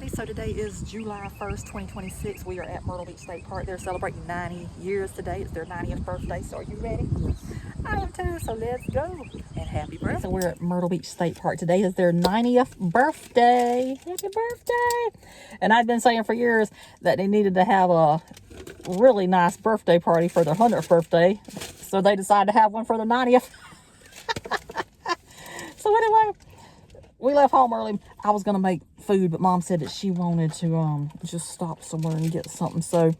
everybody. So today is July 1st, 2026. We are at Myrtle Beach State Park. They're celebrating 90 years today. It's their 90th birthday. So are you ready? Yes. I am too. So let's go. And happy birthday. So we're at Myrtle Beach State Park. Today is their 90th birthday. Happy birthday. And I've been saying for years that they needed to have a really nice birthday party for their 100th birthday. So they decided to have one for their 90th. So anyway, we left home early. I was going to make food, but Mom said that she wanted to just stop somewhere and get something. So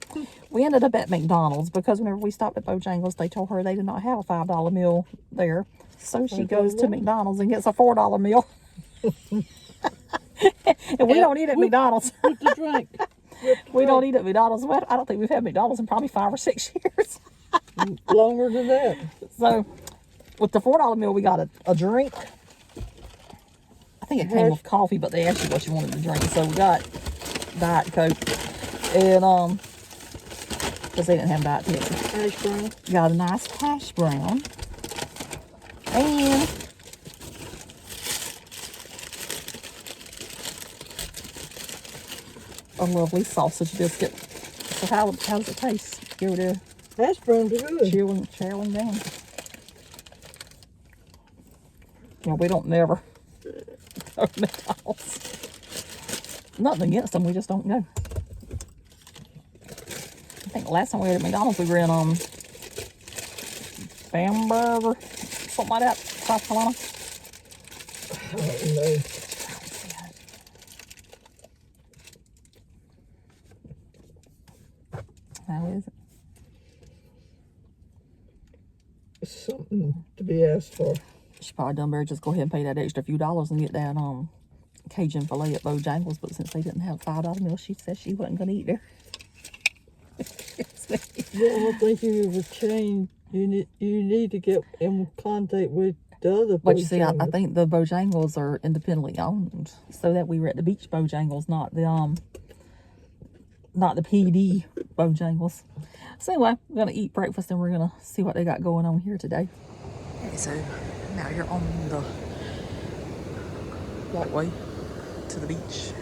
we ended up at McDonald's because whenever we stopped at Bojangles, they told her they did not have a $5 meal there. So she goes to McDonald's and gets a $4 meal. And we don't eat at McDonald's. With the drink. We don't eat at McDonald's. Well, I don't think we've had McDonald's in probably 5 or 6 years. Longer than that. So with the $4 meal, we got a drink. I think it came with coffee, but they asked you what you wanted to drink. So we got Diet Coke. And, because they didn't have Diet Coke. Hash brown. Got a nice hash brown. And a lovely sausage biscuit. So how does it taste? Give it a Hash browns are good. chowing down. Well, we don't never go to McDonald's. Nothing against them, we just don't go. I think the last time we were at McDonald's, we were in Bamberg or something like that, South Carolina. I don't know. How is it? It's something to be asked for. She probably done better just go ahead and pay that extra few dollars and get that Cajun filet at Bojangles, but since they didn't have a $5 meal, she said she wasn't going to eat there. Yeah, I think you would change. You need to get in contact with the other. But you see, I think the Bojangles are independently owned, so that we were at the beach Bojangles, not the PD Bojangles. So anyway, we're gonna eat breakfast and we're gonna see what they got going on here today. Okay, so now you're on the walkway to the beach.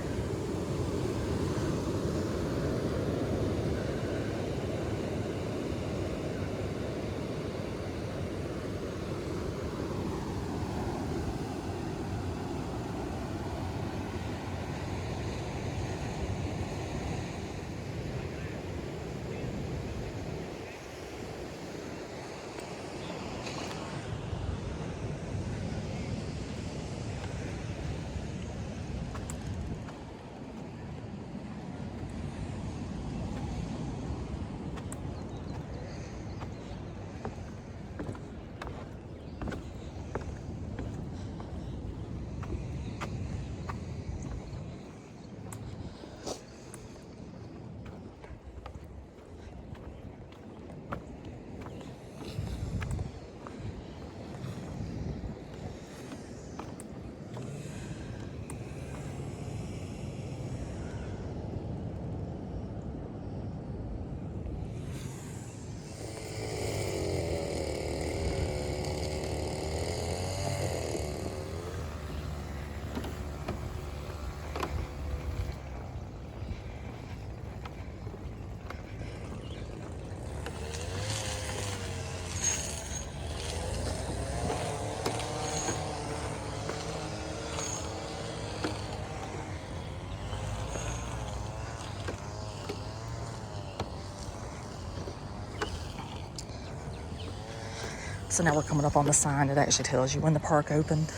So now we're coming up on the sign that actually tells you when the park opened.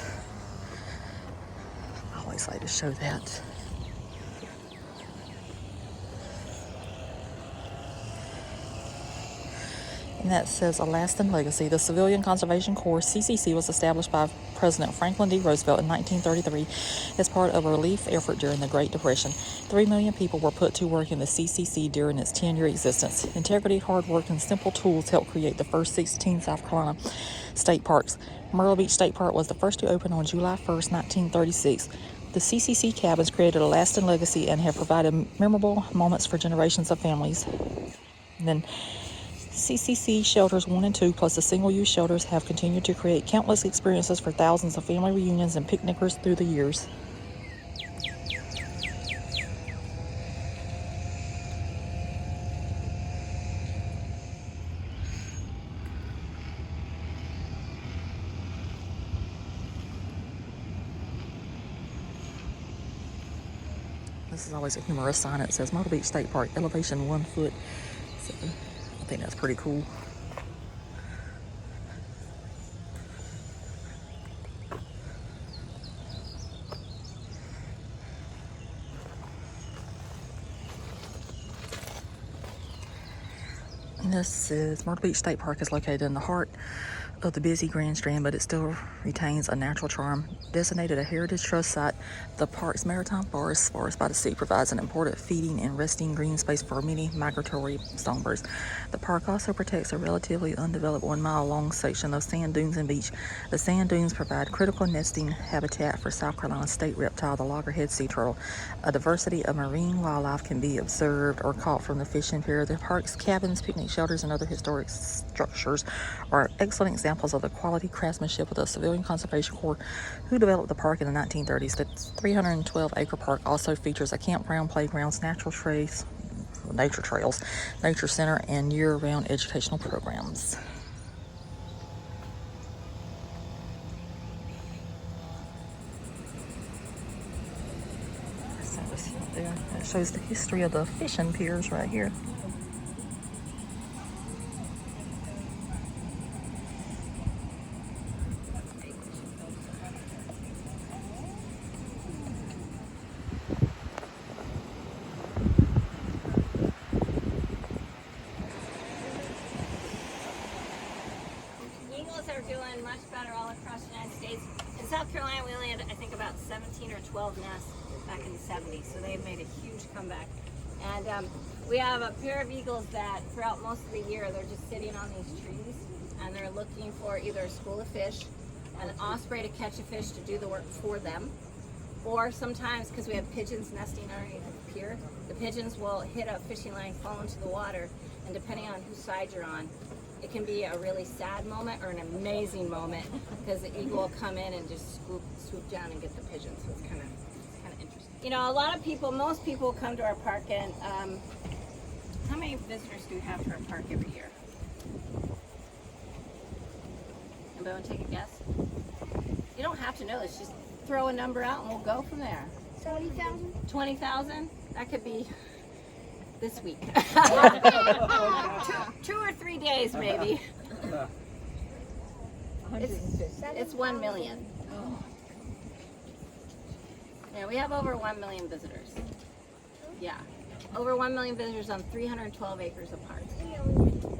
I always like to show that. And that says, "A Lasting Legacy. The Civilian Conservation Corps, CCC, was established by President Franklin D. Roosevelt in 1933 as part of a relief effort during the Great Depression. 3 million people were put to work in the CCC during its 10-year existence. Integrity, hard work, and simple tools helped create the first 16 South Carolina state parks. Myrtle Beach State Park was the first to open on July 1st, 1936. The CCC cabins created a lasting legacy and have provided memorable moments for generations of families." And then CCC shelters 1 and 2 plus the single-use shelters have continued to create countless experiences for thousands of family reunions and picnickers through the years. This is always a humorous sign. It says Myrtle Beach State Park, elevation 1 foot. So I think that's pretty cool. And this is Myrtle Beach State Park is located in the heart of the busy Grand Strand, but it still retains a natural charm. Designated a Heritage Trust site, the park's maritime forest by the sea provides an important feeding and resting green space for many migratory songbirds. The park also protects a relatively undeveloped 1 mile long section of sand dunes and beach. The sand dunes provide critical nesting habitat for South Carolina state reptile, the loggerhead sea turtle. A diversity of marine wildlife can be observed or caught from the fishing pier. The park's cabins, picnic shelters, and other historic structures are excellent examples of the quality craftsmanship of the Civilian Conservation Corps who developed the park in the 1930s. The 312-acre park also features a campground, playgrounds, nature trails, nature center, and year-round educational programs. So this there, it shows the history of the fishing piers right here. Are doing much better all across the United States. In South Carolina, we only had, I think, about 17 or 12 nests back in the 70s, so they've made a huge comeback. And we have a pair of eagles that throughout most of the year, they're just sitting on these trees, and they're looking for either a school of fish, an osprey to catch a fish to do the work for them, or sometimes, because we have pigeons nesting underneath the pier, the pigeons will hit a fishing line, fall into the water, and depending on whose side you're on, it can be a really sad moment or an amazing moment because the eagle will come in and just swoop down and get the pigeon. So it's kind of interesting. You know, a lot of people, most people come to our park, and how many visitors do we have to our park every year? Anybody want to take a guess? You don't have to know this. Just throw a number out and we'll go from there. 20,000? 20,000? That could be this week. 2 or 3 days maybe. It's 1 million. Yeah, we have over 1 million visitors. Yeah, over 1 million visitors on 312 acres of park.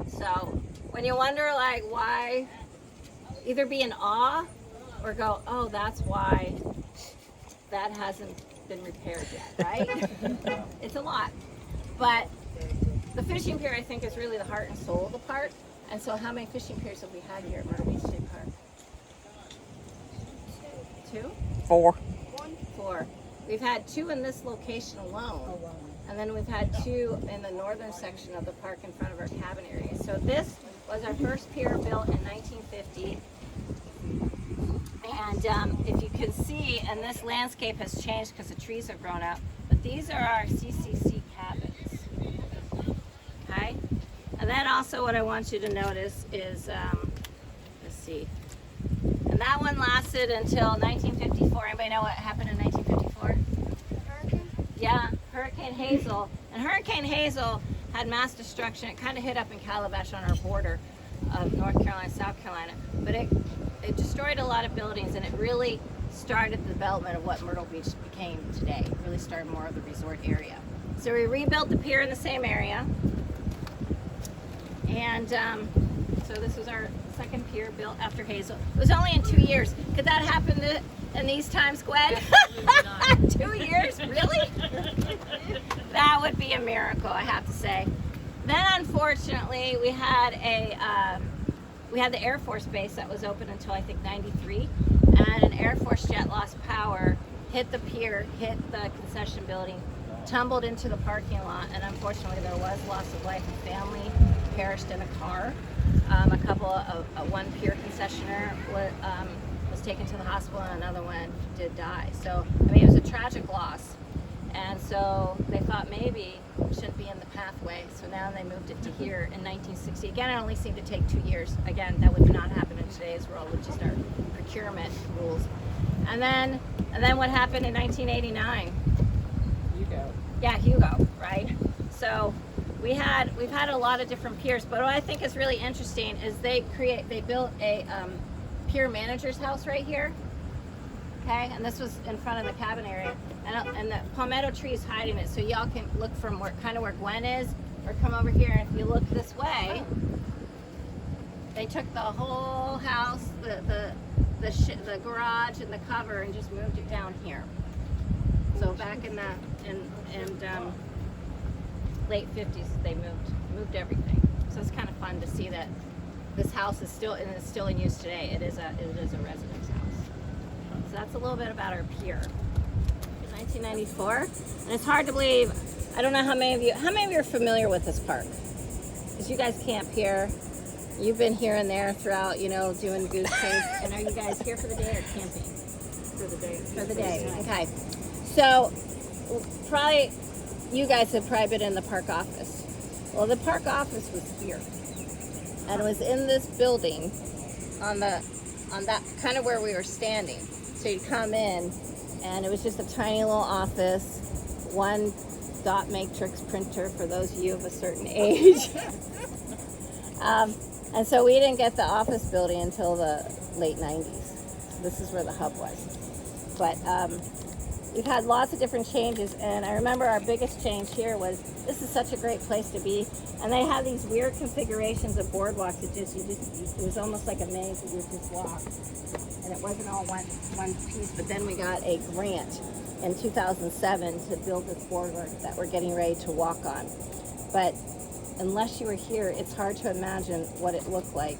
So when you wonder like why, either be in awe or go, oh, that's why that hasn't been repaired yet, right? It's a lot. But the fishing pier, I think, is really the heart and soul of the park. And so how many fishing piers have we had here at Myrtle Beach State Park? 2? 4. 4. We've had 2 in this location alone. And then we've had 2 in the northern section of the park in front of our cabin area. So this was our first pier built in 1950. And if you can see, and this landscape has changed because the trees have grown up, but these are our CCC cabins. Okay? And then also what I want you to notice is, let's see, and that one lasted until 1954. Anybody know what happened in 1954? Hurricane? Yeah, Hurricane Hazel. And Hurricane Hazel had mass destruction. It kind of hit up in Calabash on our border of North Carolina, South Carolina. But it destroyed a lot of buildings, and it really started the development of what Myrtle Beach became today. It really started more of the resort area. So we rebuilt the pier in the same area. And so this was our second pier built after Hazel. It was only in 2 years. Could that happen in these times, Gwen? 2 years? Really? That would be a miracle, I have to say. Then, unfortunately, we had the Air Force Base that was open until I think '93, and an Air Force jet lost power, hit the pier, hit the concession building, tumbled into the parking lot, and unfortunately there was loss of life. A family perished in a car. A couple of one pier concessionaire was taken to the hospital, and another one did die. So I mean, it was a tragic loss. And so they thought maybe it shouldn't be in the pathway. So now they moved it to here in 1960. Again, it only seemed to take 2 years. Again, that would not happen in today's world with just our procurement rules. And then what happened in 1989? You go. Yeah, Hugo, right? So we've had a lot of different piers, but what I think is really interesting is they built a pier manager's house right here. Okay, and this was in front of the cabin area, and the palmetto tree is hiding it, so y'all can look from where Gwen is, or come over here. And if you look this way, they took the whole house, the garage and the cover, and just moved it down here. So back in the late 50s, they moved everything. So it's kind of fun to see that this house is still in use today. It is a residence house. So that's a little bit about our pier. 1994, and it's hard to believe. I don't know how many of you are familiar with this park, because you guys camp here. You've been here and there throughout, doing goose chase. And are you guys here for the day or camping? For the day. For the day. Okay. So probably you guys have probably been in the park office. Well, the park office was here, and it was in this building on that kind of where we were standing. So you'd come in, and it was just a tiny little office, one dot matrix printer for those of you of a certain age. And so we didn't get the office building until the late 90s. This is where the hub was. But we've had lots of different changes, and I remember our biggest change here was, this is such a great place to be. And they had these weird configurations of boardwalks. It was almost like a maze that you would just walk. And it wasn't all one piece. But then we got a grant in 2007 to build this boardwalk that we're getting ready to walk on. But unless you were here, it's hard to imagine what it looked like.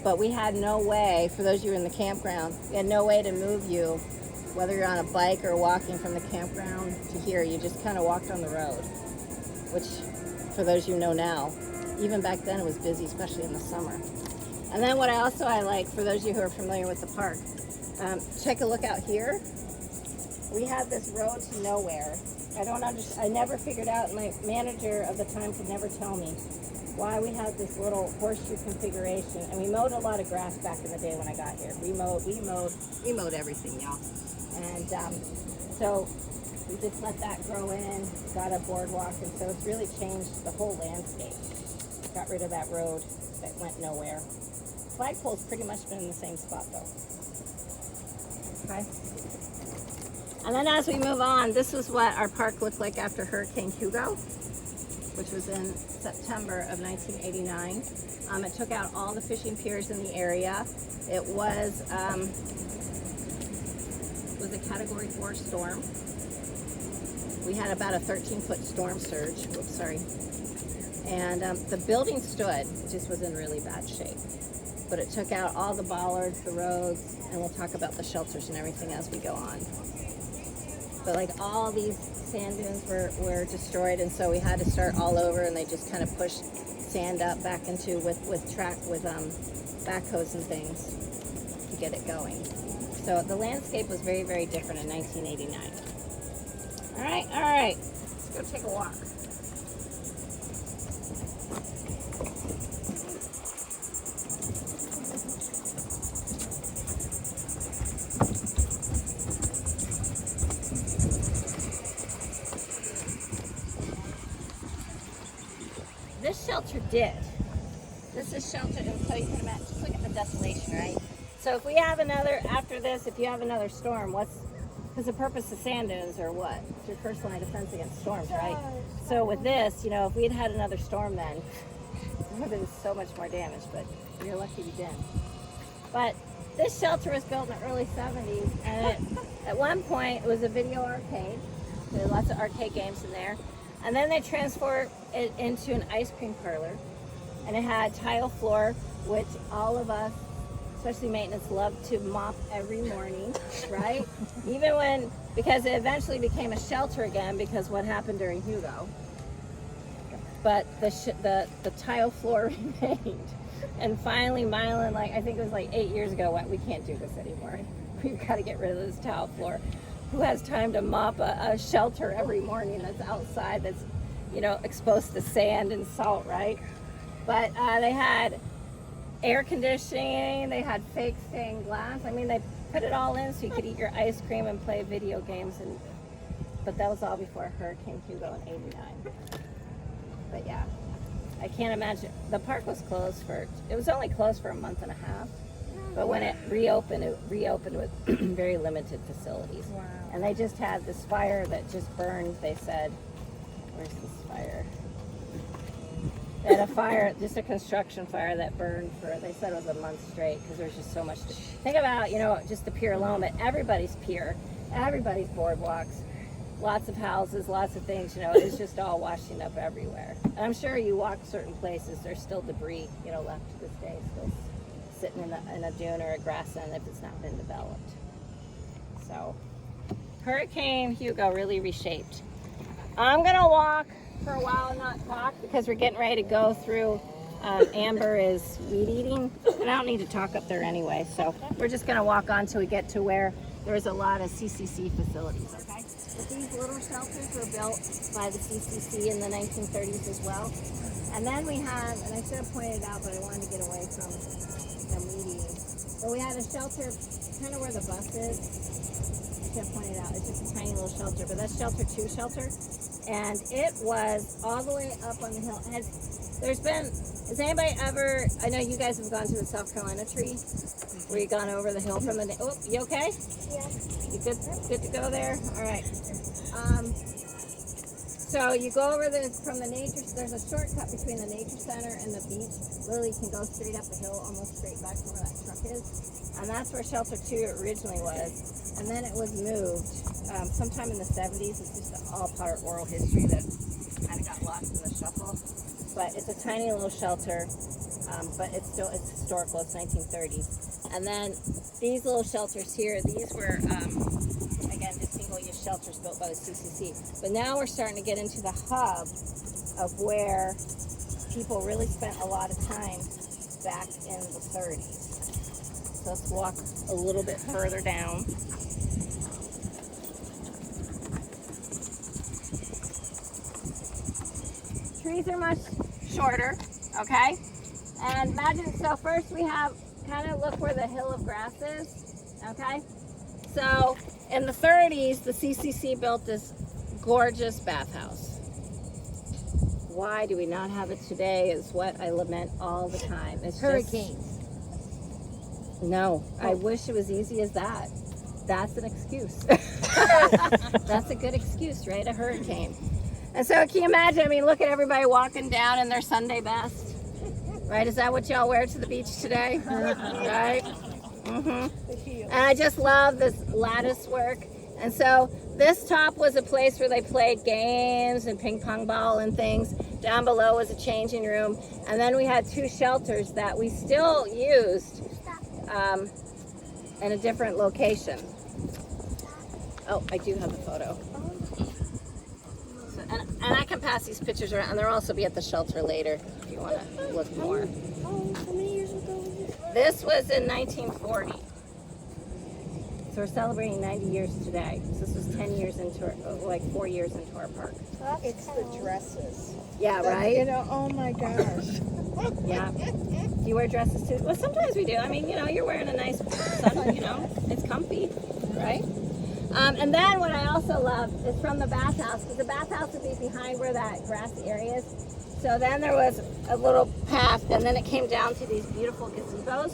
But we had no way, for those of you in the campground, we had no way to move you, whether you're on a bike or walking from the campground to here. You just kind of walked on the road, which, for those of you know now, even back then it was busy, especially in the summer. And then what I like, for those of you who are familiar with the park, check a look out here. We have this road to nowhere. I never figured out, my manager of the time could never tell me why we had this little horseshoe configuration. And we mowed a lot of grass back in the day when I got here. We mowed everything, y'all. And so we just let that grow in, got a boardwalk, and so it's really changed the whole landscape. Got rid of that road that went nowhere. Flagpole's pretty much been in the same spot though. Okay. And then as we move on, this is what our park looked like after Hurricane Hugo, which was in September of 1989. It took out all the fishing piers in the area. It was a Category 4 storm. We had about a 13-foot storm surge. Whoops, sorry. And the building stood, it just was in really bad shape. But it took out all the bollards, the roads, and we'll talk about the shelters and everything as we go on. But like all these sand dunes were destroyed, and so we had to start all over, and they just kind of pushed sand up back into with backhoes and things to get it going. So the landscape was very, very different in 1989. All right, let's go take a walk. This shelter did. This is sheltered, and so you can imagine, just look at the desolation, right? So if we have after this, if you have another storm, because the purpose of sand dunes are what? It's your first line of defense against storms, right? So with this, if we had another storm then, there would have been so much more damage, but you're lucky we didn't. But this shelter was built in the early 70s, and at one point it was a video arcade. There were lots of arcade games in there. And then they transformed it into an ice cream parlor, and it had tile floor, which all of us, especially maintenance, loved to mop every morning, right? Because it eventually became a shelter again because what happened during Hugo. But the tile floor remained. And finally, Mylan, I think it was 8 years ago, went, we can't do this anymore. We've got to get rid of this tile floor. Who has time to mop a shelter every morning that's outside, that's exposed to sand and salt, right? But they had air conditioning, they had fake stained glass. I mean, they put it all in so you could eat your ice cream and play video games. but that was all before Hurricane Hugo in '89. But yeah, I can't imagine. The park was closed it was only closed for a month and a half. But when it reopened with very limited facilities. Wow. And they just had this fire that just burned, they said. Where's this fire? They had a fire, just a construction fire that burned they said it was a month straight because there's just so much. Think about, just the pier alone, but everybody's pier, everybody's boardwalks, lots of houses, lots of things, it's just all washing up everywhere. And I'm sure you walk certain places, there's still debris, left to this day, still sitting in a dune or a grassland if it's not been developed. So, Hurricane Hugo really reshaped. I'm gonna walk for a while and not talk because we're getting ready to go through. Amber is weed eating, and I don't need to talk up there anyway. So we're just gonna walk on till we get to where there's a lot of CCC facilities. Okay. But these little shelters were built by the CCC in the 1930s as well. And then we have, and I should have pointed out, but I wanted to get away from them weed eating. But we had a shelter kind of where the bus is. I should have pointed out, it's just a tiny little shelter, but that's shelter 2 shelter. And it was all the way up on the hill. Has anybody ever, I know you guys have gone to the South Carolina tree, where you gone over the hill from the, you okay? Yeah. You good to go there? All right. So you go over from the nature, there's a shortcut between the nature center and the beach. Literally, you can go straight up the hill, almost straight back to where that truck is. And that's where Shelter 2 originally was. And then it was moved sometime in the 70s. It's just all part oral history that kind of got lost in the shuffle. But it's a tiny little shelter, but it's historical. It's 1930s. And then these little shelters here, these were, again, just single-use shelters built by the CCC. But now we're starting to get into the hub of where people really spent a lot of time back in the 30s. So let's walk a little bit further down. Trees are much shorter, okay? And imagine, so first we have, kind of look where the hill of grass is, okay? So in the 30s, the CCC built this gorgeous bathhouse. Why do we not have it today is what I lament all the time. It's Hurricanes. No, I wish it was easy as that. That's an excuse. That's a good excuse, right? A hurricane. And so can you imagine, I mean, look at everybody walking down in their Sunday best. Right? Is that what y'all wear to the beach today? Right? Mm-hmm. And I just love this lattice work. And so this top was a place where they played games and ping pong ball and things. Down below was a changing room. And then we had 2 shelters that we still used in a different location. Oh, I do have the photo. So, and I can pass these pictures around, and they'll also be at the shelter later if you want to look more. How many years ago was this? This was in 1940. So we're celebrating 90 years today. So this was 10 years into like 4 years into our park. It's the dresses. Yeah, You right? know, oh my gosh. Yeah. Do you wear dresses too? Well, sometimes we do. I mean, you're wearing a nice sun, it's comfy, right? And then what I also love is from the bathhouse, because the bathhouse would be behind where that grassy area is. So then there was a little path, and then it came down to these beautiful gazebos.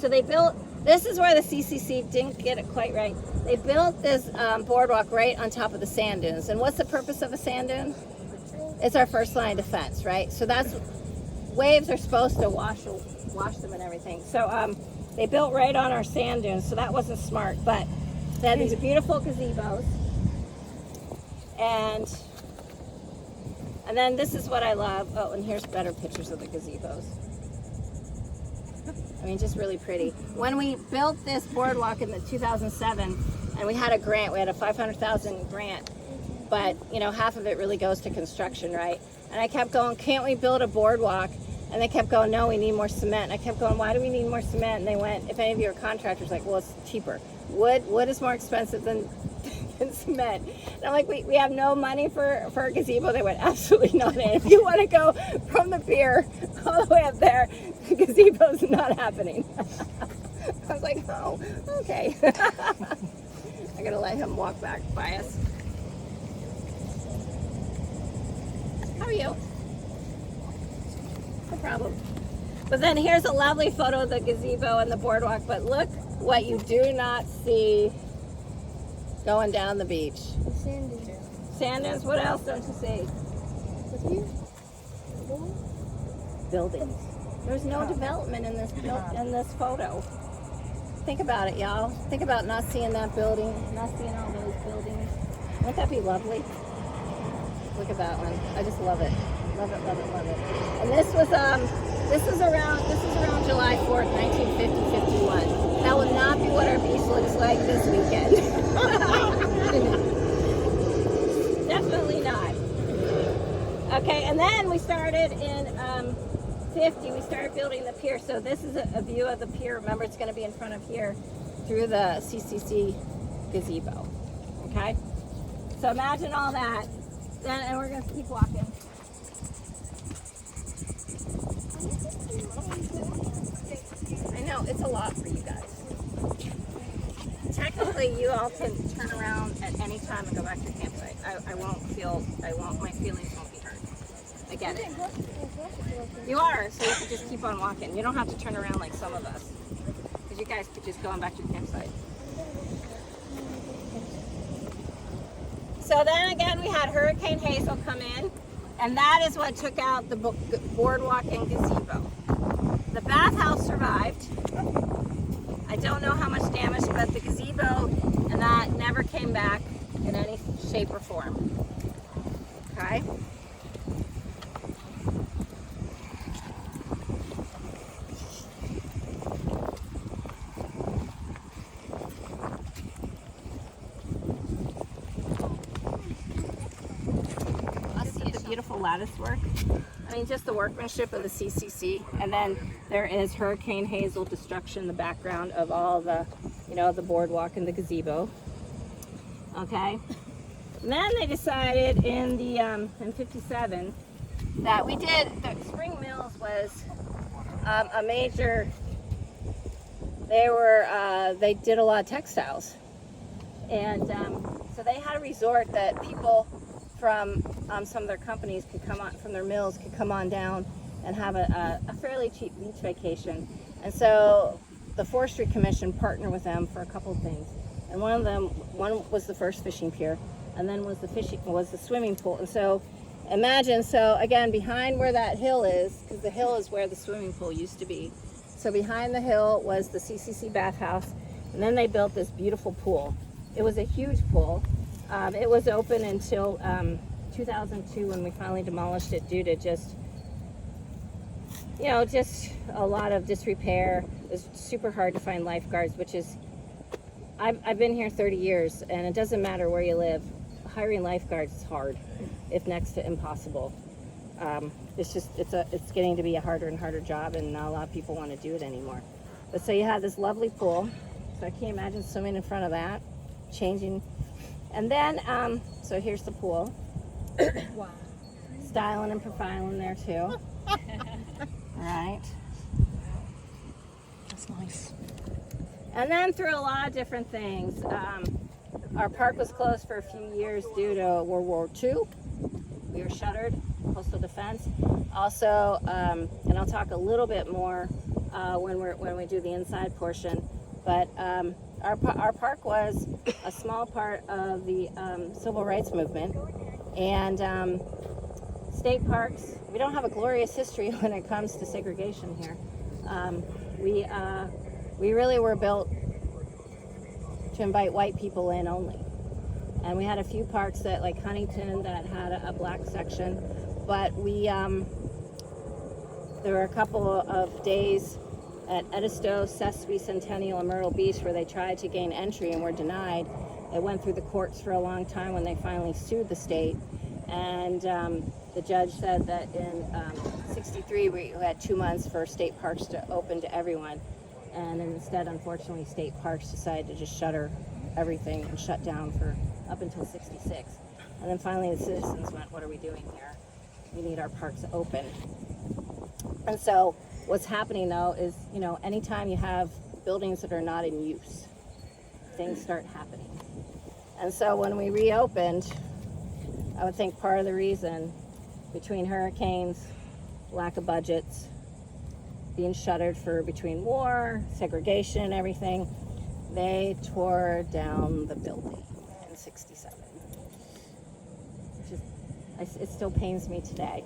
So they built, this is where the CCC didn't get it quite right. They built this boardwalk right on top of the sand dunes. And what's the purpose of a sand dune? It's our first line of defense, right? So that's, waves are supposed to wash them and everything. So they built right on our sand dunes, so that wasn't smart. But they had these beautiful gazebos. And then this is what I love. Oh, and here's better pictures of the gazebos. I mean, just really pretty. When we built this boardwalk in the 2007, and we had a grant, we had a $500,000 grant, but half of it really goes to construction, right? And I kept going, can't we build a boardwalk? And they kept going, no, we need more cement. And I kept going, why do we need more cement? And they went, if any of you are contractors, like, well, it's cheaper. Wood is more expensive than cement. And I'm like, we have no money for a gazebo. They went, absolutely not. And if you want to go from the pier all the way up there, the gazebo's not happening. I was like, oh, okay. I'm going to let him walk back by us. you. No problem. But then here's a lovely photo of the gazebo and the boardwalk. But look what you do not see going down the beach. The sand dunes. Sand dunes. What else don't you see? With you? Buildings. There's no development in this photo. Think about it, y'all. Think about not seeing that building, not seeing all those buildings. Wouldn't that be lovely? Look at that one. I just love it. Love it, love it, love it. And this is around July 4th, 1950-51. That would not be what our beach looks like this weekend. Definitely not. Okay, and then we started in 50, we started building the pier. So this is a view of the pier. Remember, it's going to be in front of here through the CCC gazebo. Okay? So imagine all that. Then, and we're going to keep walking. I know, it's a lot for you guys. Technically, you all can turn around at any time and go back to your campsite. My feelings won't be hurt. I get it. You are, so you can just keep on walking. You don't have to turn around like some of us. Because you guys could just go on back to your campsite. So then again, we had Hurricane Hazel come in, and that is what took out the boardwalk and gazebo. The bathhouse survived. I don't know how much damage, but the gazebo and that never came back in any shape or form. Okay? Beautiful lattice work. I mean, just the workmanship of the CCC. And then there is Hurricane Hazel destruction in the background of all the, the boardwalk and the gazebo. Okay. And then they decided in 57 that the Spring Mills was a major. They did a lot of textiles, and so they had a resort that people from some of their companies could come on, from their mills could come on down and have a fairly cheap beach vacation. And so the Forestry Commission partnered with them for a couple of things. And one was the first fishing pier, and then was the swimming pool. And so imagine, again, behind where that hill is, because the hill is where the swimming pool used to be. So behind the hill was the CCC bathhouse, and then they built this beautiful pool. It was a huge pool. It was open until 2002 when we finally demolished it due to just a lot of disrepair. It was super hard to find lifeguards, which is, I've been here 30 years, and it doesn't matter where you live. Hiring lifeguards is hard, if next to impossible. It's getting to be a harder and harder job, and not a lot of people want to do it anymore. But so you have this lovely pool. So I can't imagine swimming in front of that, changing. And then, so here's the pool. Wow. Styling and profiling there too. Right. That's nice. And then through a lot of different things. Our park was closed for a few years due to World War II. We were shuttered, coastal defense. Also, and I'll talk a little bit more when we do the inside portion, but our park was a small part of the civil rights movement, and state parks, we don't have a glorious history when it comes to segregation here. We really were built to invite white people in only. And we had a few parks that, like Huntington, that had a black section, but there were a couple of days at Edisto, Sesame, Centennial, and Myrtle Beach where they tried to gain entry and were denied. It went through the courts for a long time when they finally sued the state. And the judge said that in 63 we had 2 months for state parks to open to everyone. And instead, unfortunately, state parks decided to just shutter everything and shut down for up until 66. And then finally the citizens went, what are we doing here? We need our parks open. And so what's happening though is, anytime you have buildings that are not in use, things start happening. And so when we reopened, I would think part of the reason between hurricanes, lack of budgets, being shuttered for between war, segregation, and everything, they tore down the building in 67. It still pains me today.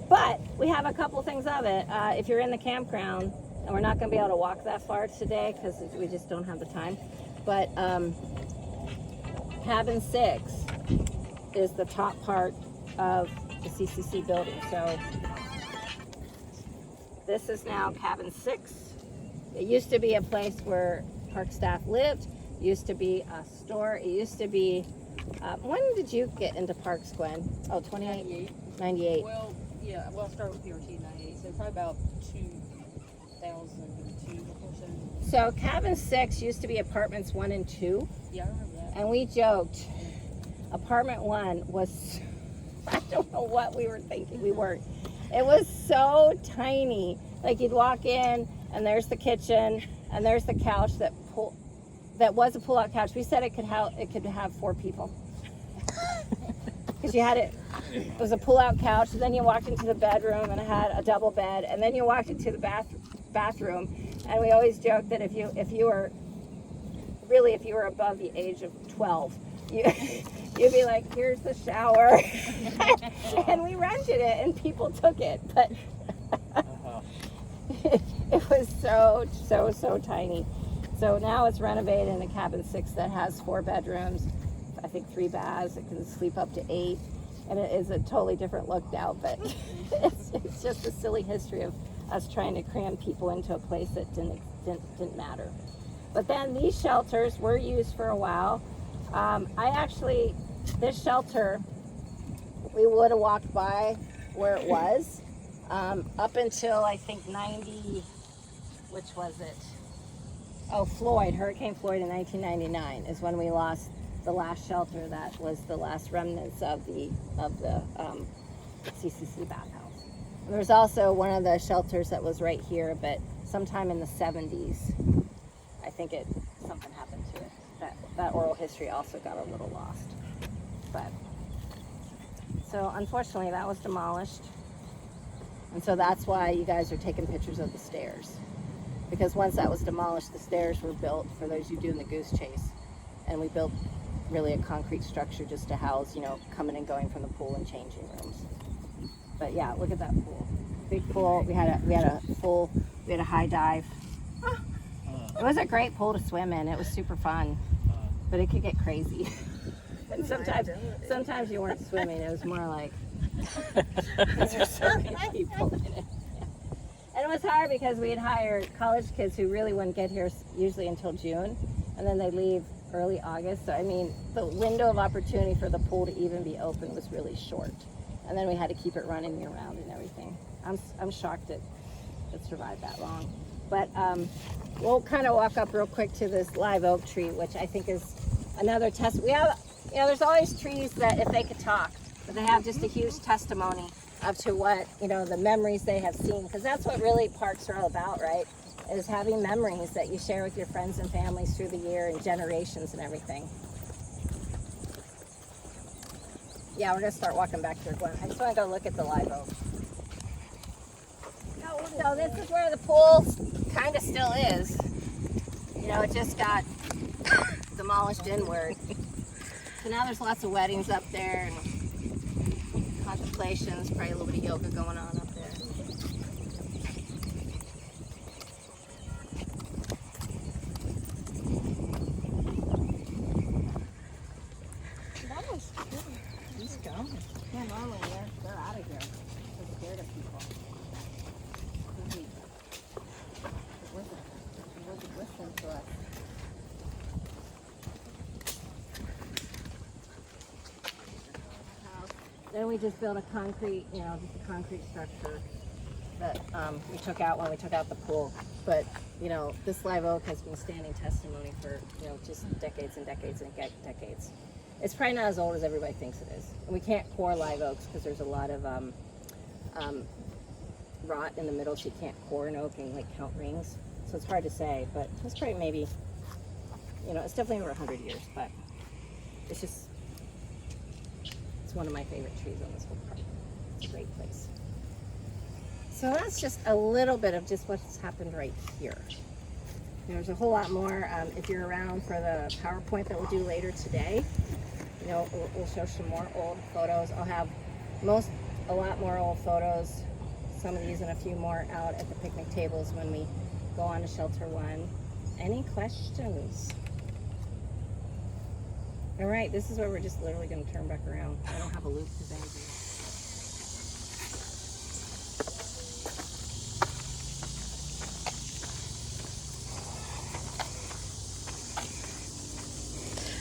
But we have a couple things of it. If you're in the campground, and we're not going to be able to walk that far today because we just don't have the time, but cabin 6 is the top part of the CCC building. So this is now cabin 6. It used to be a place where park staff lived. It used to be a store. It used to be, when did you get into parks, Gwen? Oh, 28? 98. Well, yeah, well, I started with PRT in 98, so probably about 2002 or so. So cabin 6 used to be apartments 1 and 2. Yeah, I remember that. And we joked, apartment 1 was, I don't know what we were thinking. We weren't. It was so tiny. Like you'd walk in and there's the kitchen and there's the couch that was a pull-out couch. We said it could have 4 people. Because you had it was a pull-out couch, and then you walked into the bedroom and it had a double bed, and then you walked into the bathroom. And we always joked that if you were above the age of 12, you'd be like, here's the shower. And we rented it and people took it, but it was so tiny. So now it's renovated in a cabin 6 that has 4 bedrooms, I think 3 baths. It can sleep up to 8, and it is a totally different look now, but it's just a silly history of us trying to cram people into a place that didn't matter. But then these shelters were used for a while. This shelter, we would have walked by where it was up until I think 90, which was it? Oh, Hurricane Floyd in 1999 is when we lost the last shelter that was the last remnants of the CCC bathhouse. There was also one of the shelters that was right here, but sometime in the 70s, I think something happened to it. That oral history also got a little lost. But so unfortunately that was demolished. And so that's why you guys are taking pictures of the stairs. Because once that was demolished, the stairs were built for those you do in the goose chase. And we built really a concrete structure just to house, coming and going from the pool and changing rooms. But yeah, look at that pool. Big pool. We had a high dive. It was a great pool to swim in. It was super fun. But it could get crazy. And sometimes you weren't swimming. It was more like there's so many people in it. And it was hard because we had hired college kids who really wouldn't get here usually until June, and then they leave early August. So I mean, the window of opportunity for the pool to even be open was really short. And then we had to keep it running year round and everything. I'm shocked it survived that long. But we'll kind of walk up real quick to this live oak tree, which I think is another test. We have, there's always trees that if they could talk, but they have just a huge testimony of to what, the memories they have seen. Because that's what really parks are all about, right? Is having memories that you share with your friends and families through the year and generations and everything. Yeah, we're going to start walking back here, Gwen. I just want to go look at the live oak. So this is where the pool kind of still is. It just got demolished inward. So now there's lots of weddings up there and contemplations, probably a little bit of yoga going on up there. That was cool. He's gone. Yeah, normally they're out of here. They're scared of people. It wasn't listening to us. Then we just built a concrete structure that we took out when we took out the pool. But, this live oak has been standing testimony for, just decades and decades and decades. It's probably not as old as everybody thinks it is. And we can't core live oaks because there's a lot of rot in the middle, so you can't core an oak and count rings. So it's hard to say, but it's probably maybe, it's definitely over 100 years, but it's one of my favorite trees on this whole park. It's a great place. So that's just a little bit of just what's happened right here. There's a whole lot more. If you're around for the PowerPoint that we'll do later today, you know, we'll show some more old photos. I'll have a lot more old photos, some of these and a few more out at the picnic tables when we go on to Shelter 1. Any questions? All right, this is where we're just literally going to turn back around. I don't have a loop because I do.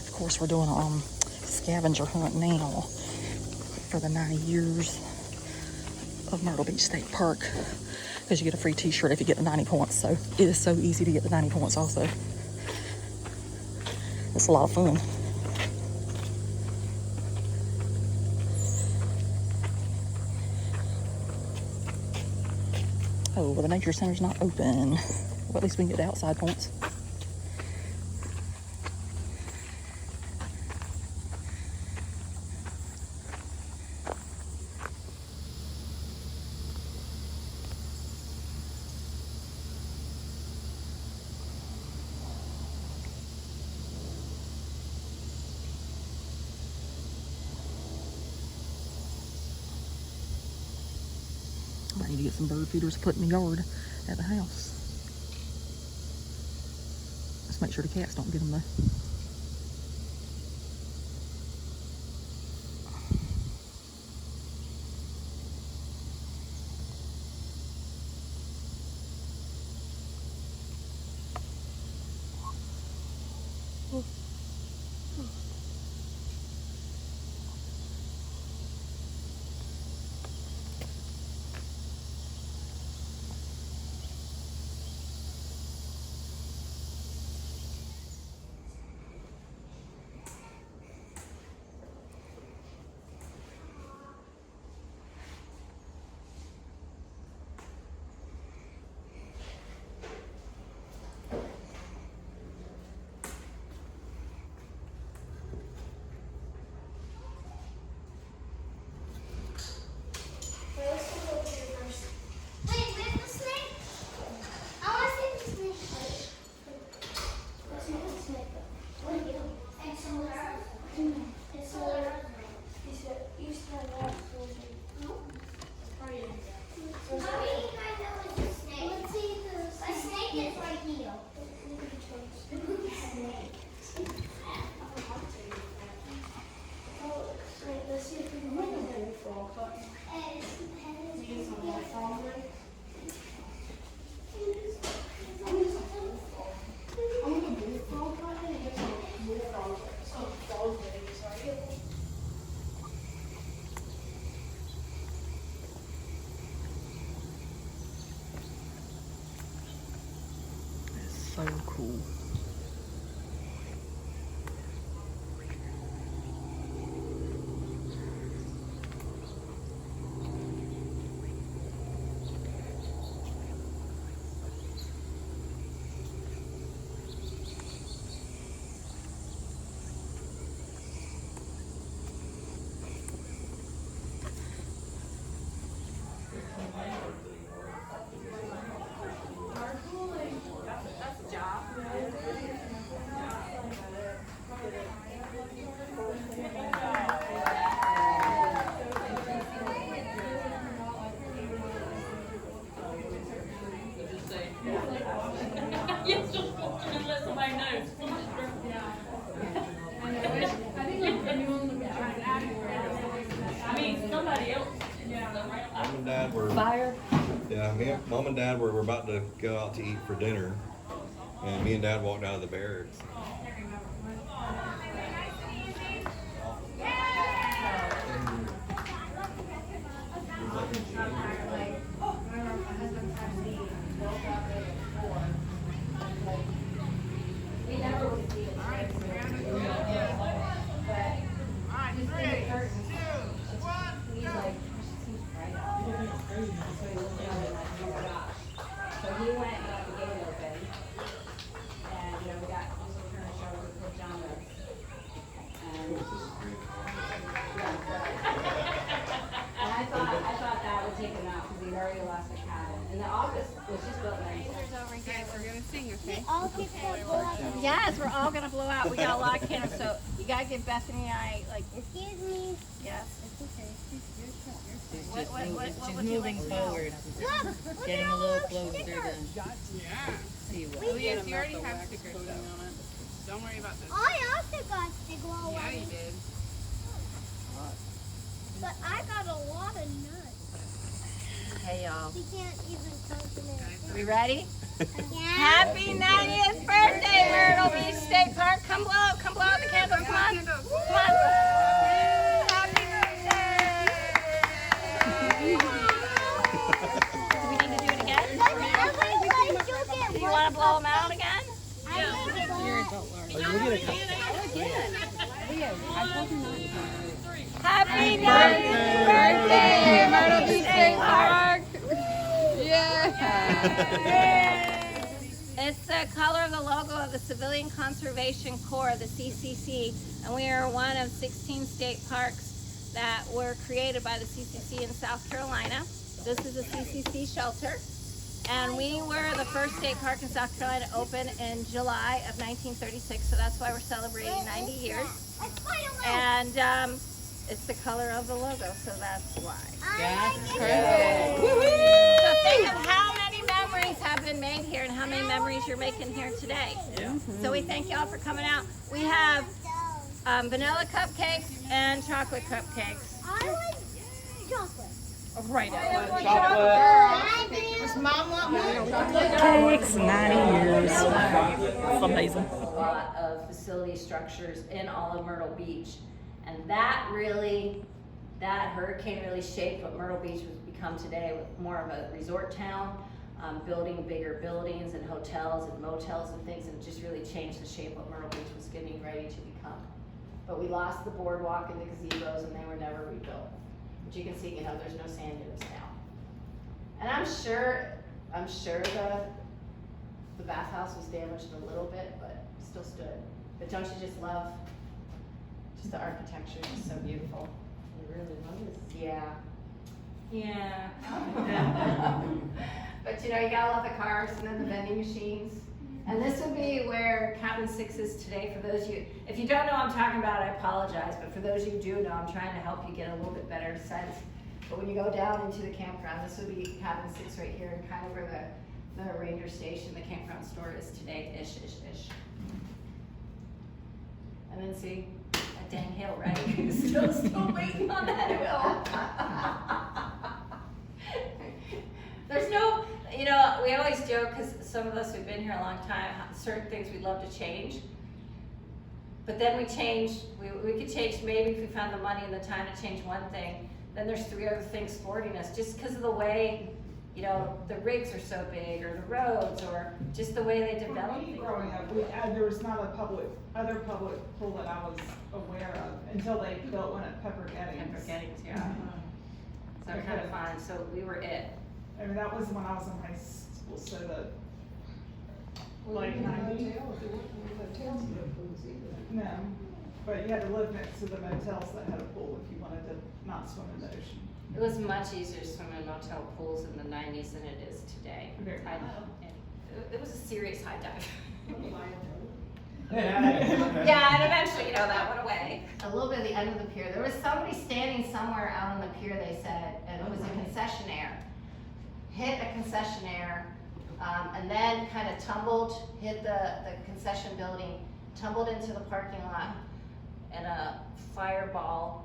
Of course, we're doing a scavenger hunt now for the 90 years of Myrtle Beach State Park, because you get a free t-shirt if you get the 90 points. So it is so easy to get the 90 points also. It's a lot of fun. Oh, well, the nature center's not open. Well, at least we can get the outside points. I need to get some bird feeders to put in the yard at the house. Just make sure the cats don't get them though. So cool. Mom and Dad were Mom and Dad were about to go out to eat for dinner, and me and Dad walked out of the barracks. So he went and got the gate open, and we got And the office was just built in 96. Over here, we're gonna sing, okay? All get to blow out. Yes, we're all gonna blow out. We got a lot of candles, so you gotta give Bethany and I like. Excuse me. Yes. It's okay. What She's would you moving like to forward. Look, Getting a little closer stickers. to see what. Oh yes, you already have stickers though. Don't worry about this. I also got stickers already. Yeah, you did. But I got a lot of nuts. Hey y'all. We can't even come to me. We ready? Yeah. Happy 90th birthday, Myrtle Beach State Park. Come blow out the candles. Come on. Come on. Happy birthday. Do we need to do it again? Do you want to blow them out again? Happy 90th birthday, Myrtle Beach State Park. It's the color of the logo of the Civilian Conservation Corps, the CCC, and we are one of 16 state parks that were created by the CCC in South Carolina. This is a CCC shelter, and we were the first state park in South Carolina to open in July of 1936, so that's why we're celebrating 90 years. And it's the color of the logo, so that's why. So think of how many memories have been made here and how many memories you're making here today. So we thank y'all for coming out. We have vanilla cupcakes and chocolate cupcakes. I want chocolate. Right. Does Mom want one? Cakes, 90 years. It's amazing. A lot of facility structures in all of Myrtle Beach. And that hurricane really shaped what Myrtle Beach has become today, with more of a resort town, building bigger buildings and hotels and motels and things, and just really changed the shape of Myrtle Beach was getting ready to become. But we lost the boardwalk and the gazebos, and they were never rebuilt. But you can see, there's no sand dunes now. And I'm sure the bathhouse was damaged a little bit, but still stood. But don't you just love the architecture? Is so beautiful. It really was. Yeah. Yeah. But you gotta love the cars and then the vending machines. And this would be where Cabin 6 is today. For those of you, if you don't know what I'm talking about, I apologize. But for those of you who do know, I'm trying to help you get a little bit better sense. But when you go down into the campground, this would be Cabin 6 right here, and kind of where the ranger station, the campground store is today, ish. And then see, that dang hill, right? still waiting on that hill. There's no, we always joke, because some of us who've been here a long time, certain things we'd love to change. But then we change, we could change, maybe if we found the money and the time to change one thing, then there's 3 other things thwarting us, just because of the way, the rigs are so big, or the roads, or just the way they develop Me things. growing up, there was not a other public pool that I was aware of until they built one at Pepper Gettings. Yeah. So kind of fun, so we were it. I mean, that was when I was in high school, so the late 90s. No, but you had to live next to the motels that had a pool if you wanted to not swim in the ocean. It was much easier to swim in motel pools in the 90s than it is today. Very It was a serious high dive. Yeah. Yeah, and eventually, that went away. A little bit at the end of the pier, there was somebody standing somewhere out on the pier, they said, and it was a concessionaire. Hit a concessionaire, and then kind of tumbled, hit the concession building, tumbled into the parking lot, and a fireball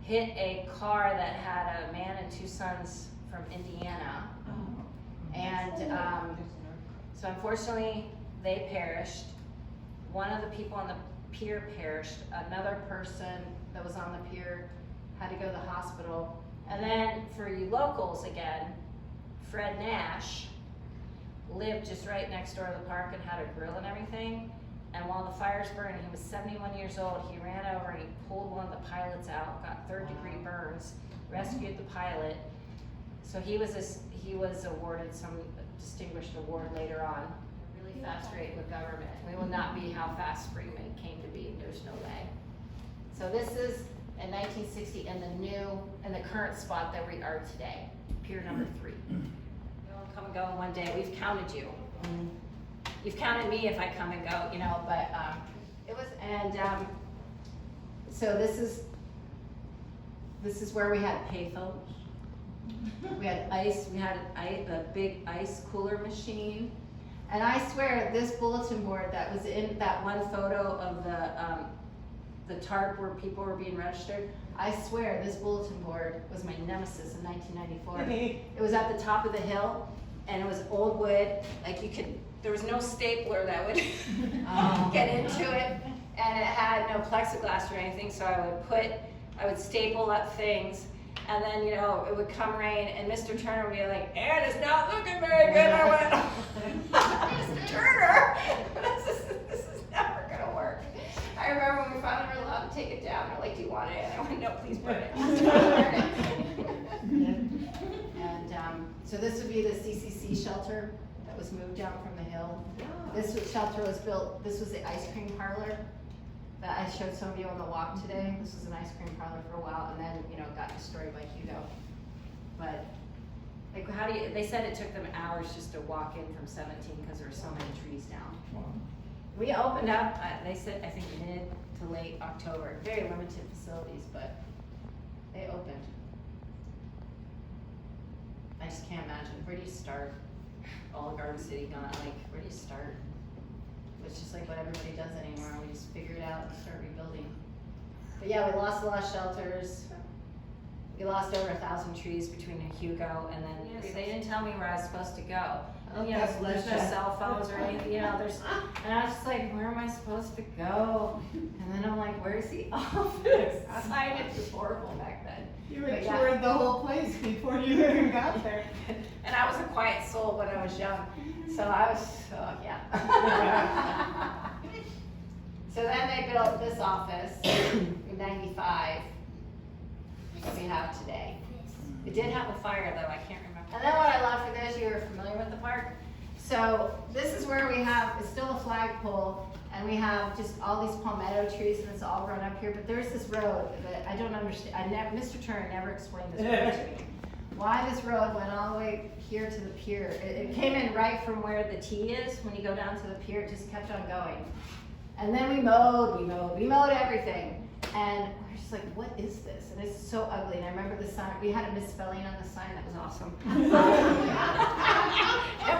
hit a car that had a man and 2 sons from Indiana. And so unfortunately, they perished. One of the people on the pier perished. Another person that was on the pier had to go to the hospital. And then for you locals again, Fred Nash lived just right next door to the park and had a grill and everything. And while the fires burned, he was 71 years old, he ran over and he pulled one of the pilots out, got 3rd-degree burns, rescued the pilot. So he was awarded some distinguished award later on. Really fast rate with government. We will not be how fast Freeman came to be, there's no way. So this is in 1960 in the current spot that we are today, pier number 3. come and go in one day. We've counted you. You've counted me if I come and go, you know, but it was, and so this is where we had payphones. We had ice, we had a big ice cooler machine. And I swear this bulletin board that was in that one photo of the tarp where people were being registered, I swear this bulletin board was my nemesis in 1994. It was at the top of the hill and it was old wood, like there was no stapler that would get into it, and it had no plexiglass or anything, so I would staple up things, and then, you know, it would come rain, and Mr. Turner would be like, Ann, it's not looking very good. I went, Mr. Turner, this is never gonna work. I remember when we finally were allowed to take it down, they're like, do you want it? And I went, no, please burn it. And so this would be the CCC shelter that was moved down from the hill. This shelter was built, this was the ice cream parlor that I showed some of you on the walk today. This was an ice cream parlor for a while, and then, you know, got destroyed by Hugo. But like, they said it took them hours just to walk in from 17 because there were so many trees down. Wow. We opened up, they said, I think mid to late October. Very limited facilities, but they opened. I just can't imagine. Where do you start? All Garden City gone, like, where do you start? It's just like what everybody does anymore. We just figure it out and start rebuilding. But yeah, we lost a lot of shelters. We lost over 1,000 trees between Hugo and then they didn't tell me where I was supposed to go. And, you know, there's no cell phones or anything, you know, and I was just like, where am I supposed to go? And then I'm like, where's the office? It was horrible back then. You had toured the whole place before you even got there. And I was a quiet soul when I was young. So I was, yeah. So then they built this office in 95 that we have today. It did have a fire though, I can't remember. And then what I love, for those of you who are familiar with the park, so this is where we have, it's still a flagpole, and we have just all these palmetto trees, and it's all grown up here, but there's this road that I don't understand. Mr. Turner never explained this road to me. Why this road went all the way here to the pier. It came in right from where the T is. When you go down to the pier, it just kept on going. And then we mowed everything. And we're just like, what is this? And it's so ugly. And I remember the sign, we had a misspelling on the sign that was awesome. And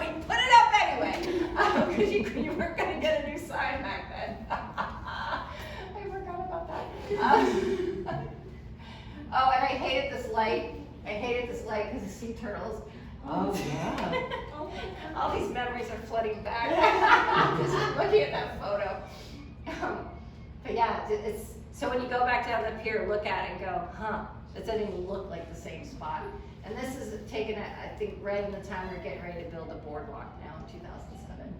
we put it up anyway, because you weren't gonna get a new sign back then. I forgot about that. Oh, and I hated this light. Because of sea turtles. Oh, yeah. All these memories are flooding back. Just looking at that photo. But yeah, it's so when you go back down the pier, look at it and go, huh, it doesn't even look like the same spot. And this is taken, I think, right in the time we're getting ready to build a boardwalk now in 2007.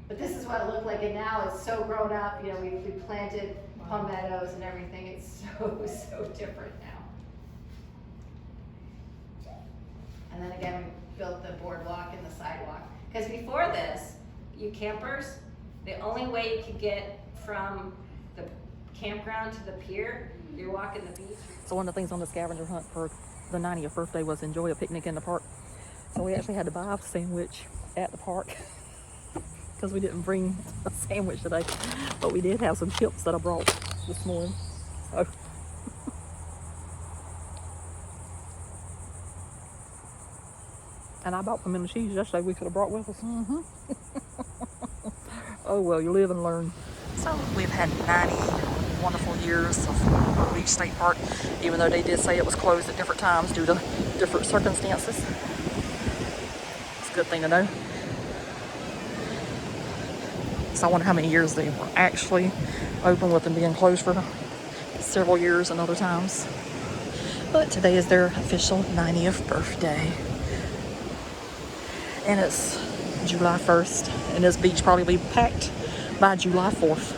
But this is what it looked like, and now it's so grown up. You know, we planted palmettos and everything. It's so different now. And then again, we built the boardwalk and the sidewalk. Because before this, you campers, the only way you could get from the campground to the pier, you're walking the beach. So one of the things on the scavenger hunt for the 90th birthday was enjoy a picnic in the park. So we actually had to buy a sandwich at the park because we didn't bring a sandwich today. But we did have some chips that I brought this morning. So. And I bought pimento cheese yesterday we could have brought with us. Oh well, you live and learn. So we've had 90 wonderful years of Myrtle Beach State Park, even though they did say it was closed at different times due to different circumstances. It's a good thing to know. So I wonder how many years they were actually open, with them being closed for several years and other times. But today is their official 90th birthday. And it's July 1st, and this beach probably be packed by July 4th.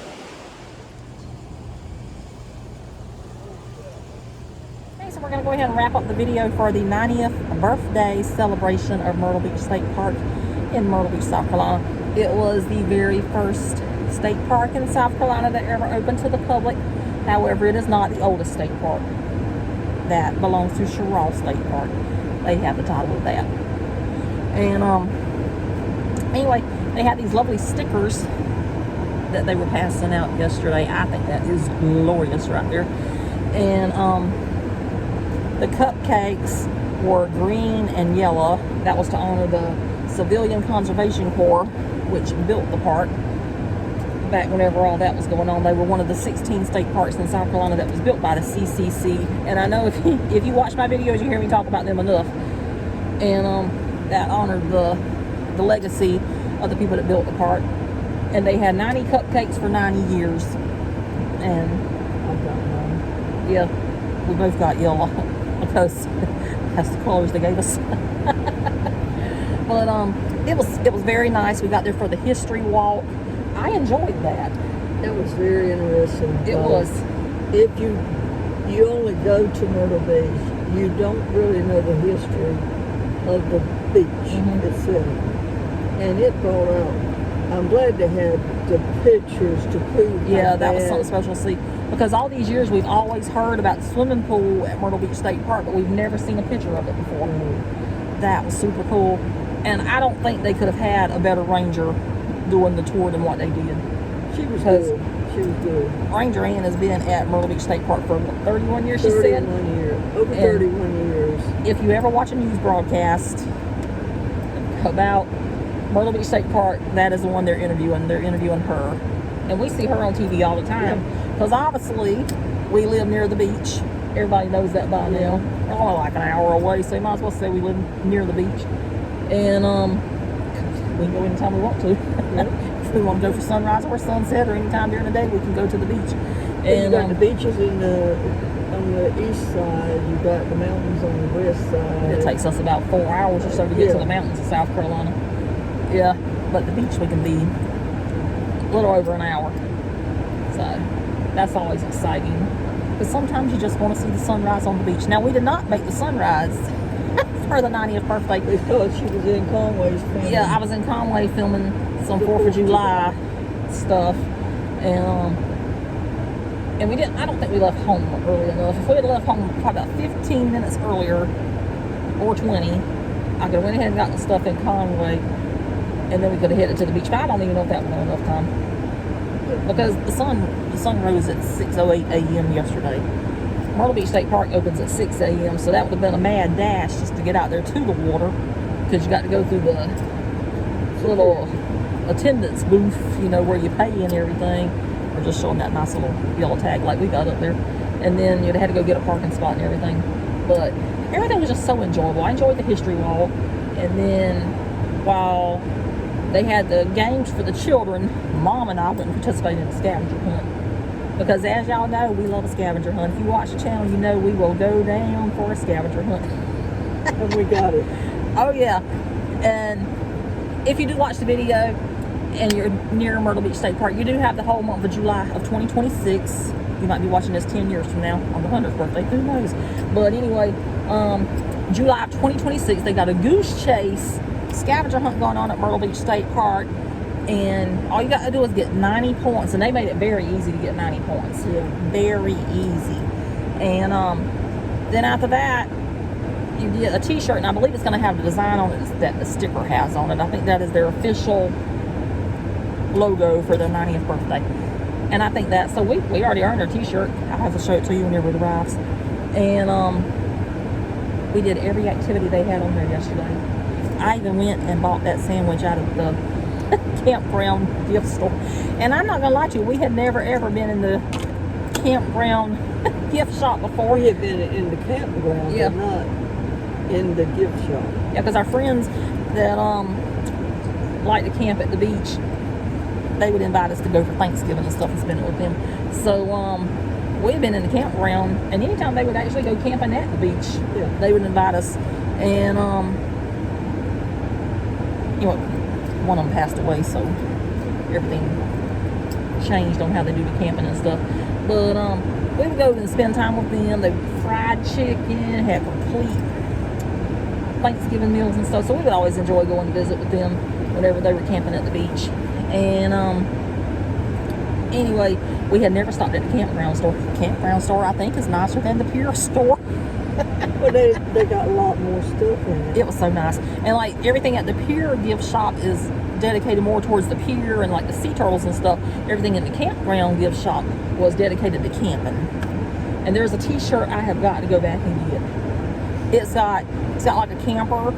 Okay, so we're going to go ahead and wrap up the video for the 90th birthday celebration of Myrtle Beach State Park in Myrtle Beach, South Carolina. It was the very first state park in South Carolina that ever opened to the public. However, it is not the oldest state park. That belongs to Sherrill State Park. They have the title of that. And anyway, they had these lovely stickers that they were passing out yesterday. I think that is glorious right there. And the cupcakes were green and yellow. That was to honor the Civilian Conservation Corps, which built the park back whenever all that was going on. They were one of the 16 state parks in South Carolina that was built by the CCC. And I know if you watch my videos, you hear me talk about them enough. And that honored the legacy of the people that built the park. And they had 90 cupcakes for 90 years. And I got one. yeah, we both got yellow because that's the colors they gave us. But it was very nice. We got there for the history walk. I enjoyed that. That was very interesting. It was. If you only go to Myrtle Beach, you don't really know the history of the beach itself. And it brought out, I'm glad they had the pictures to prove Yeah, how that was bad- something special to see. Because all these years we've always heard about the swimming pool at Myrtle Beach State Park, but we've never seen a picture of it before. That was super cool. And I don't think they could have had a better ranger doing the tour than what they did. She was Because good. She was good. Ranger Ann has been at Myrtle Beach State Park for what, 31 years, she said. 31 years. Over And 31 years. If you ever watch a news broadcast about Myrtle Beach State Park, that is the one they're interviewing. They're interviewing her. And we see her on TV all the time. Because obviously, we live near the beach. Everybody knows that by now. We're only like an hour away, so you might as well say we live near the beach. And we can go anytime we want to. If we want to go for sunrise or sunset or anytime during the day, we can go to the beach. And you got And the beaches on the east side. You got the mountains on the west side. it takes us about 4 hours or so to get to the mountains of South Carolina. Yeah, but the beach we can be a little over an hour. So that's always exciting. Because sometimes you just want to see the sunrise on the beach. Now, we did not make the sunrise for the 90th birthday. Because she was in Conway's family. Yeah, I was in Conway filming some 4th of July stuff. And we didn't, I don't think we left home early enough. If we had left home probably about 15 minutes earlier, or 20, I could have went ahead and gotten stuff in Conway, and then we could have headed to the beach. But I don't even know if that would have enough time. Because the sun rose at 6:08 a.m. yesterday. Myrtle Beach State Park opens at 6 a.m., so that would have been a mad dash just to get out there to the water, because you got to go through the little attendance booth, where you pay and everything. Or just showing that nice little yellow tag like we got up there. And then you'd have to go get a parking spot and everything. But everything was just so enjoyable. I enjoyed the history walk. And then while they had the games for the children, Mom and I went and participated in the scavenger hunt. Because as y'all know, we love a scavenger hunt. If you watch the channel, you know we will go down for a scavenger hunt. And we got it. Oh yeah. And if you do watch the video and you're near Myrtle Beach State Park, you do have the whole month of July of 2026. You might be watching this 10 years from now on the 100th birthday, who knows. But anyway, July of 2026, they got a goose chase scavenger hunt going on at Myrtle Beach State Park. And all you got to do is get 90 points. And they made it very easy to get 90 points. Yeah. Very easy. And then after that, you get a t-shirt. And I believe it's going to have the design on it that the sticker has on it. I think that is their official logo for their 90th birthday. And I think that, so we already earned our t-shirt. I'll have to show it to you whenever it arrives. And we did every activity they had on there yesterday. I even went and bought that sandwich out of the campground gift store. And I'm not gonna lie to you, we had never ever been in the campground gift shop before. We had been in the campground, Yeah. but not in the gift shop. Yeah, because our friends that like to camp at the beach, they would invite us to go for Thanksgiving and stuff and spend it with them. So we've been in the campground, and anytime they would actually go camping at the beach, Yeah. they would invite us. And one of them passed away, so everything changed on how they do the camping and stuff. But we would go and spend time with them. They would fried chicken, had complete Thanksgiving meals and stuff. So we would always enjoy going to visit with them whenever they were camping at the beach. And anyway, we had never stopped at the campground store. The campground store, I think, is nicer than the Pier store. Well, they got a lot more stuff in it. It was so nice. And like everything at the pier gift shop is dedicated more towards the pier and like the sea turtles and stuff. Everything in the campground gift shop was dedicated to camping. And there's a t-shirt I have got to go back and get. It's got like a camper,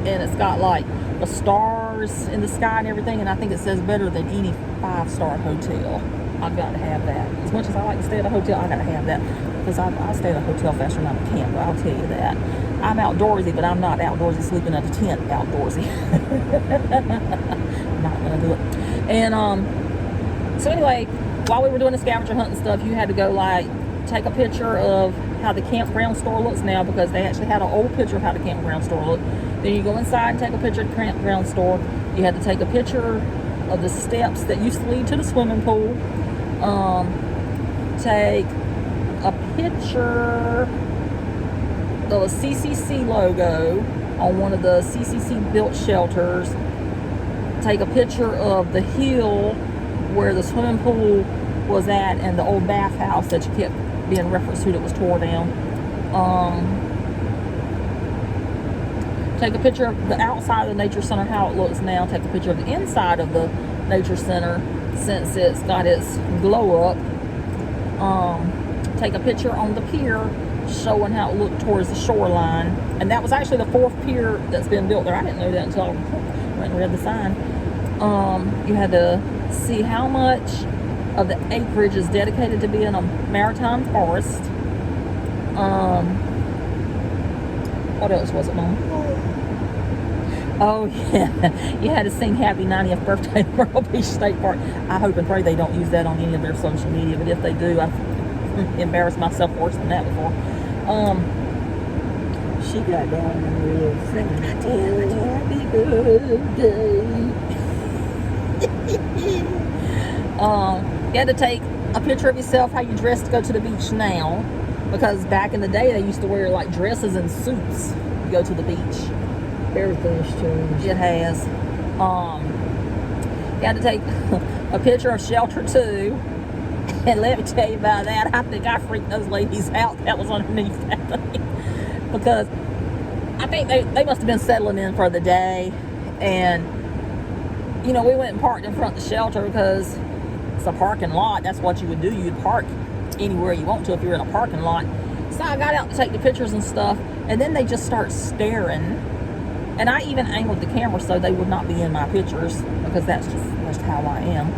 and it's got like the stars in the sky and everything, and I think it says better than any 5-star hotel. I've got to have that. As much as I like to stay at a hotel, I got to have that, because I stay at a hotel faster than I'm a camper, I'll tell you that. I'm outdoorsy, but I'm not outdoorsy sleeping in a tent outdoorsy. I'm not gonna do it. And so anyway, while we were doing the scavenger hunt and stuff, you had to go like take a picture of how the campground store looks now, because they actually had an old picture of how the campground store looked. Then you go inside and take a picture of the campground store. You had to take a picture of the steps that used to lead to the swimming pool. Take a picture of a CCC logo on one of the CCC built shelters. Take a picture of the hill where the swimming pool was at and the old bathhouse that you kept being referenced to that was tore down. Take a picture of the outside of the nature center, how it looks now. Take a picture of the inside of the nature center since it's got its glow up. Take a picture on the pier showing how it looked towards the shoreline. And that was actually the 4th pier that's been built there. I didn't know that until I went and read the sign. You had to see how much of the acreage is dedicated to being a maritime forest. What else was it, Mom? Oh yeah, you had to sing Happy 90th Birthday to Myrtle Beach State Park. I hope and pray they don't use that on any of their social media, but if they do, I've embarrassed myself worse than that before. She got down and real singing. Happy birthday. You had to take a picture of yourself how you dress to go to the beach now, because back in the day they used to wear like dresses and suits to go to the beach. Everything's changed. It has. You had to take a picture of shelter 2, and let me tell you about that. I think I freaked those ladies out that was underneath that thing, because I think they must have been settling in for the day. And you know, we went and parked in front of the shelter because it's a parking lot. That's what you would do. You'd park anywhere you want to if you're in a parking lot. So I got out to take the pictures and stuff, and then they just start staring. And I even angled the camera so they would not be in my pictures, because that's just how I am.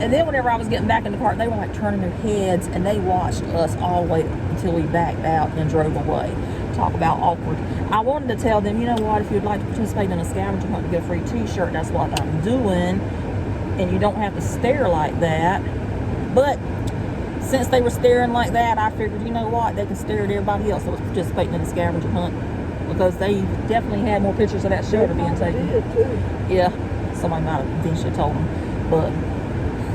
And then whenever I was getting back in the car, they were like turning their heads, and they watched us all the way until we backed out and drove away. Talk about awkward. I wanted to tell them, you know what, if you'd like to participate in a scavenger hunt and get a free t-shirt, that's what I'm doing, and you don't have to stare like that. But since they were staring like that, I figured, you know what, they can stare at everybody else that was participating in the scavenger hunt, because they definitely had more pictures of that shelter being taken. Yeah, somebody might have eventually told them, but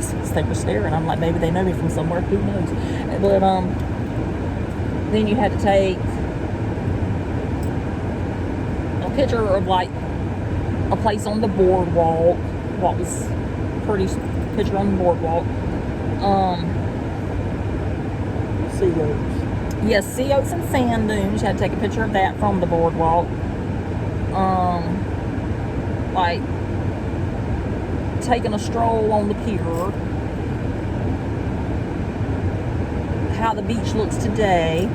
since they were staring, I'm like, maybe they know me from somewhere, who knows. But then you had to take a picture of like a place on the boardwalk. What was pretty picture on the boardwalk. Sea oats. Yes, sea oats and sand dunes. You had to take a picture of that from the boardwalk. Like taking a stroll on the pier. How the beach looks today.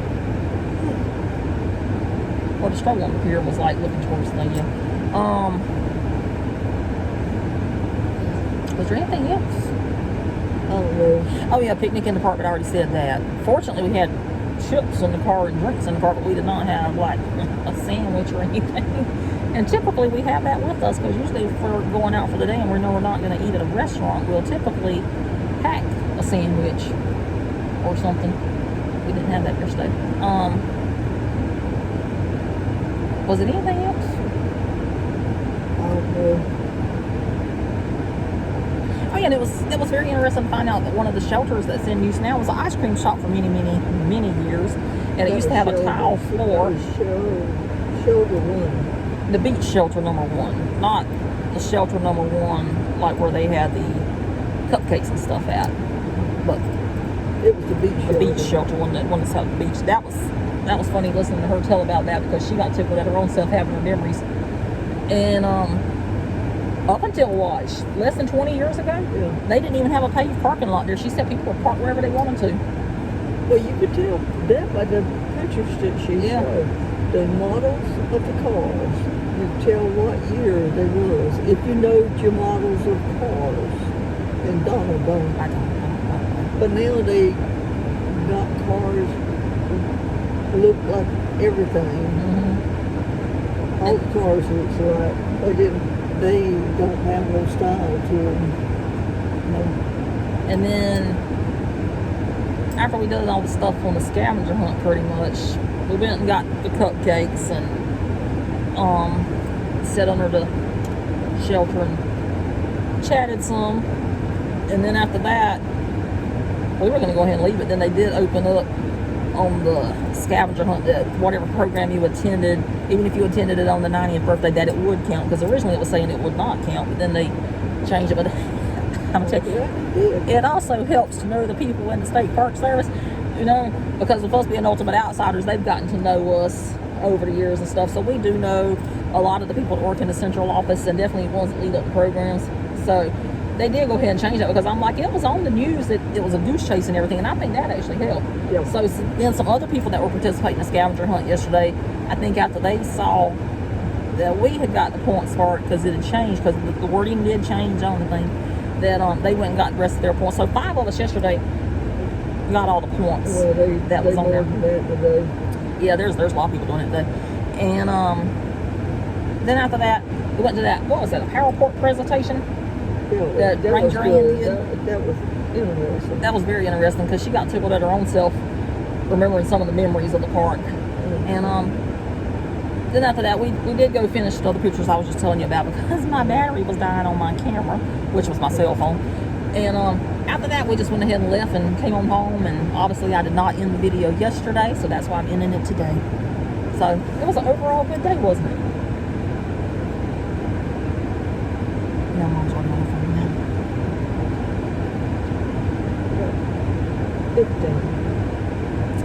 What a stroll on the pier was like looking towards the was there anything else? I don't know. Oh yeah, picnic in the park, but I already said that. Fortunately, we had chips in the car and drinks in the car, but we did not have like a sandwich or anything. And typically we have that with us, because usually if we're going out for the day and we know we're not going to eat at a restaurant, we'll typically pack a sandwich or something. We didn't have that yesterday. Was it anything else? I don't know. Oh yeah, and it was very interesting to find out that one of the shelters that's in use now was an ice cream shop for many years, and it used to have a tile floor. Shelter 1. The beach shelter number 1, not the shelter number 1 like where they had the cupcakes and stuff at, but it was the beach shelter. The beach shelter one that's out at the beach. That was that was funny listening to her tell about that because she got tickled at her own self having her memories. And up until less than 20 years ago, they didn't even have a paved parking lot there. She said people would park wherever they wanted to. Well, you could tell that by the pictures that she showed. The models of the cars. You tell what year they was. If you know your models of cars. And Donald don't. I don't know. But now they got cars that look like everything. Mm-hmm. All the cars looks like they don't have no style to them. No. And then after we did all the stuff on the scavenger hunt, pretty much, we went and got the cupcakes and sat under the shelter and chatted some. And then after that, we were going to go ahead and leave it. Then they did open up on the scavenger hunt that whatever program you attended, even if you attended it on the 90th birthday, that it would count. Because originally it was saying it would not count, but then they changed it. But I'm gonna tell you, it also helps to know the people in the state park service, you know, because we're supposed to be an ultimate outsiders. They've gotten to know us over the years and stuff, so we do know a lot of the people that work in the central office and definitely ones that lead up the programs. So they did go ahead and change that because I'm like, it was on the news that it was a goose chase and everything, and I think that actually helped. Yeah. So then some other people that were participating in the scavenger hunt yesterday, I think after they saw that we had got the points for it because it had changed, because the wording did change on the thing, that they went and got the rest of their points. So 5 of us yesterday got all the points that was on there. Today. Yeah, there's a lot of people doing it today. And then after that, we went to that, what was that, a PowerPoint presentation? Yeah, That Ranger was Ann did. That was interesting. That was very interesting because she got tickled at her own self, remembering some of the memories of the park. And then after that, we did go finish the other pictures I was just telling you about because my battery was dying on my camera, which was my cell phone. And after that, we just went ahead and left and came on home. And obviously, I did not end the video yesterday, so that's why I'm ending it today. So it was an overall good day, wasn't it? Yeah, Mom's working on the phone now.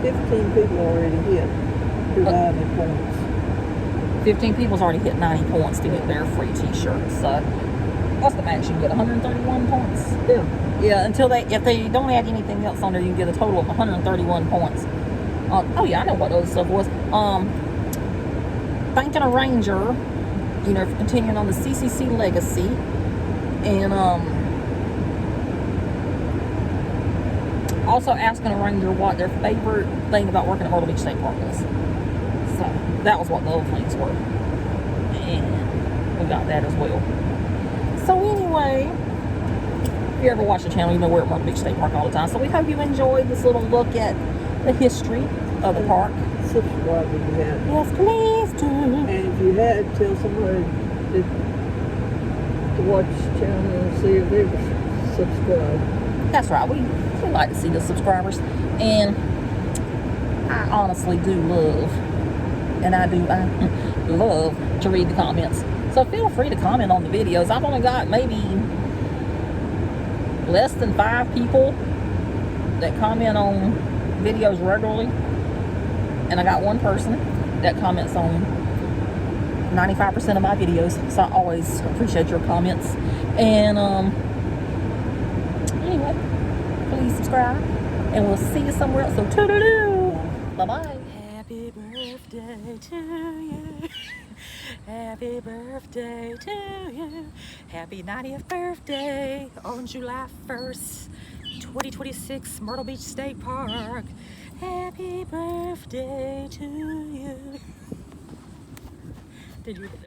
15 people already hit who have the points. 15 people's already hit 90 points to get their free t-shirts. So what's the max? You can get 131 points. Yeah, if they don't add anything else on there, you can get a total of 131 points. Oh yeah, I know what other stuff was. Thanking a ranger, you know, for continuing on the CCC legacy, and also asking a ranger what their favorite thing about working at Myrtle Beach State Park was. So that was what the other things were, and we got that as well. So anyway, if you ever watch the channel, you know we're at Myrtle Beach State Park all the time. So we hope you enjoyed this little look at the history of the park. Subscribe if you had. Yes, please do. And if you had, tell somebody to watch the channel and see if they were subscribed. That's right. We like to see the subscribers, and I honestly do love, and I love to read the comments. So feel free to comment on the videos. I've only got maybe less than 5 people that comment on videos regularly, and I got one person that comments on 95% of my videos. So I always appreciate your comments. And anyway, please subscribe, and we'll see you somewhere else. So toodaloo, bye bye. Happy birthday to you. Happy birthday to you. Happy 90th birthday on July 1st, 2026, Myrtle Beach State Park. Happy birthday to you. Did you